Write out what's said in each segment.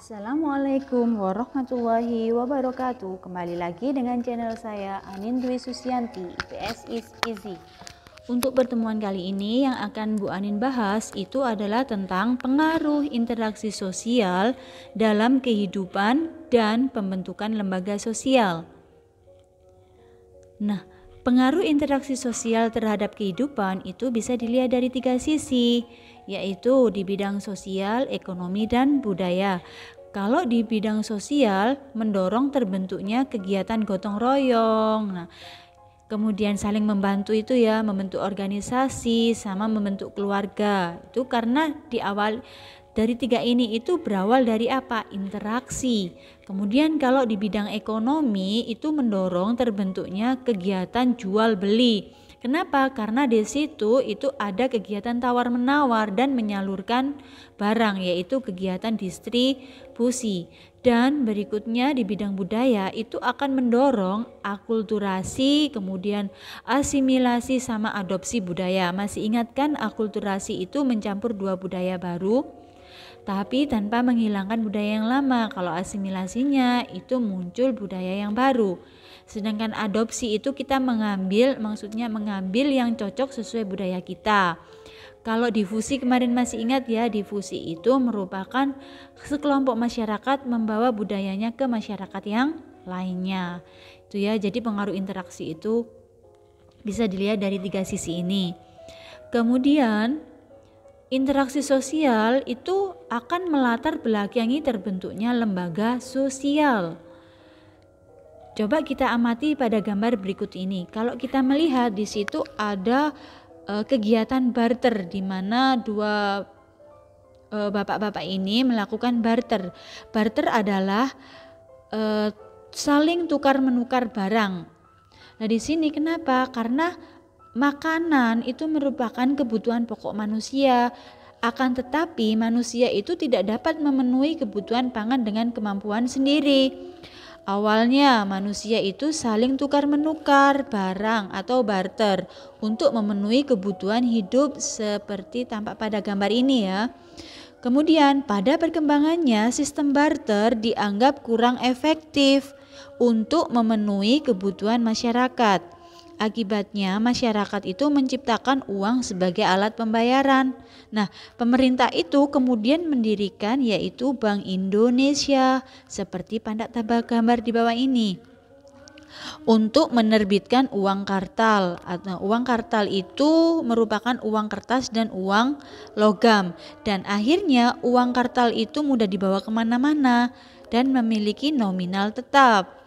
Assalamualaikum warahmatullahi wabarakatuh. Kembali lagi dengan channel saya Anin Dwi Susianti, IPS is Easy. Untuk pertemuan kali ini yang akan Bu Anin bahas itu adalah tentang pengaruh interaksi sosial dalam kehidupan dan pembentukan lembaga sosial. Nah, pengaruh interaksi sosial terhadap kehidupan itu bisa dilihat dari 3 sisi, yaitu di bidang sosial, ekonomi, dan budaya. Kalau di bidang sosial, mendorong terbentuknya kegiatan gotong royong. Nah, kemudian saling membantu itu ya, membentuk organisasi sama membentuk keluarga. Itu karena di awal dari 3 ini itu berawal dari apa? Interaksi. Kemudian kalau di bidang ekonomi itu mendorong terbentuknya kegiatan jual beli. Kenapa? Karena di situ itu ada kegiatan tawar-menawar dan menyalurkan barang, yaitu kegiatan distribusi. Dan berikutnya di bidang budaya itu akan mendorong akulturasi, kemudian asimilasi sama adopsi budaya. Masih ingat kan akulturasi itu mencampur 2 budaya baru, tapi tanpa menghilangkan budaya yang lama. Kalau asimilasinya itu muncul budaya yang baru. Sedangkan adopsi itu kita mengambil yang cocok sesuai budaya kita. Kalau difusi kemarin masih ingat ya, difusi itu merupakan sekelompok masyarakat membawa budayanya ke masyarakat yang lainnya. Itu ya, jadi pengaruh interaksi itu bisa dilihat dari 3 sisi ini. Kemudian interaksi sosial itu akan melatar belakangi terbentuknya lembaga sosial. Coba kita amati pada gambar berikut ini. Kalau kita melihat di situ ada kegiatan barter di mana 2 bapak-bapak ini melakukan barter. Barter adalah saling tukar menukar barang. Nah, di sini kenapa? Karena makanan itu merupakan kebutuhan pokok manusia. Akan tetapi manusia itu tidak dapat memenuhi kebutuhan pangan dengan kemampuan sendiri. Awalnya manusia itu saling tukar menukar barang atau barter untuk memenuhi kebutuhan hidup seperti tampak pada gambar ini ya. Kemudian pada perkembangannya sistem barter dianggap kurang efektif untuk memenuhi kebutuhan masyarakat. Akibatnya masyarakat itu menciptakan uang sebagai alat pembayaran. Nah, pemerintah itu kemudian mendirikan yaitu Bank Indonesia seperti pada gambar di bawah ini, untuk menerbitkan uang kartal. Uang kartal itu merupakan uang kertas dan uang logam, dan akhirnya uang kartal itu mudah dibawa kemana-mana dan memiliki nominal tetap.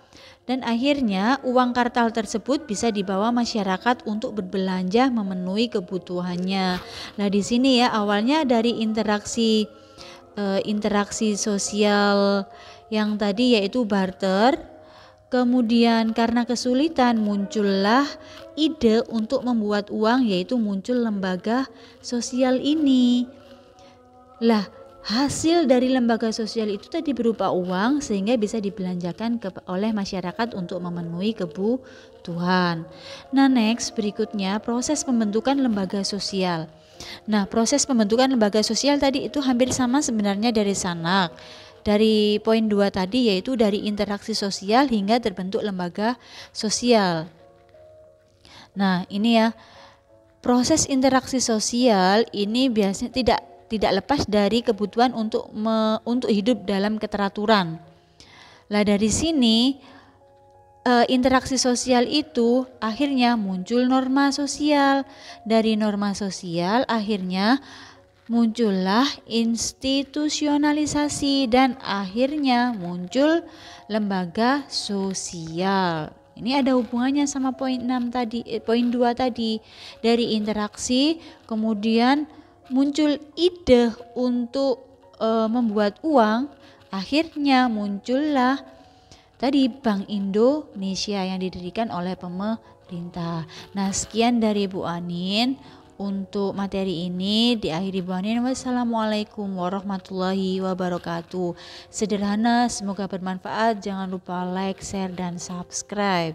Dan akhirnya uang kartal tersebut bisa dibawa masyarakat untuk berbelanja memenuhi kebutuhannya. Nah, di sini ya awalnya dari interaksi sosial yang tadi yaitu barter. Kemudian karena kesulitan muncullah ide untuk membuat uang, yaitu muncul lembaga sosial ini. Lah, hasil dari lembaga sosial itu tadi berupa uang sehingga bisa dibelanjakan oleh masyarakat untuk memenuhi kebutuhan. Nah, next berikutnya proses pembentukan lembaga sosial. Nah, proses pembentukan lembaga sosial tadi itu hampir sama sebenarnya dari poin 2 tadi, yaitu dari interaksi sosial hingga terbentuk lembaga sosial. Nah, ini ya, proses interaksi sosial ini biasanya tidak lepas dari kebutuhan untuk hidup dalam keteraturan. Lah, dari sini interaksi sosial itu akhirnya muncul norma sosial. Dari norma sosial akhirnya muncullah institusionalisasi dan akhirnya muncul lembaga sosial. Ini ada hubungannya sama poin 2 tadi. Dari interaksi kemudian muncul ide untuk membuat uang, akhirnya muncullah tadi Bank Indonesia yang didirikan oleh pemerintah. Nah, sekian dari Bu Anin untuk materi ini. Diakhiri Bu Anin, wassalamualaikum warahmatullahi wabarakatuh. Sederhana, semoga bermanfaat. Jangan lupa like, share, dan subscribe.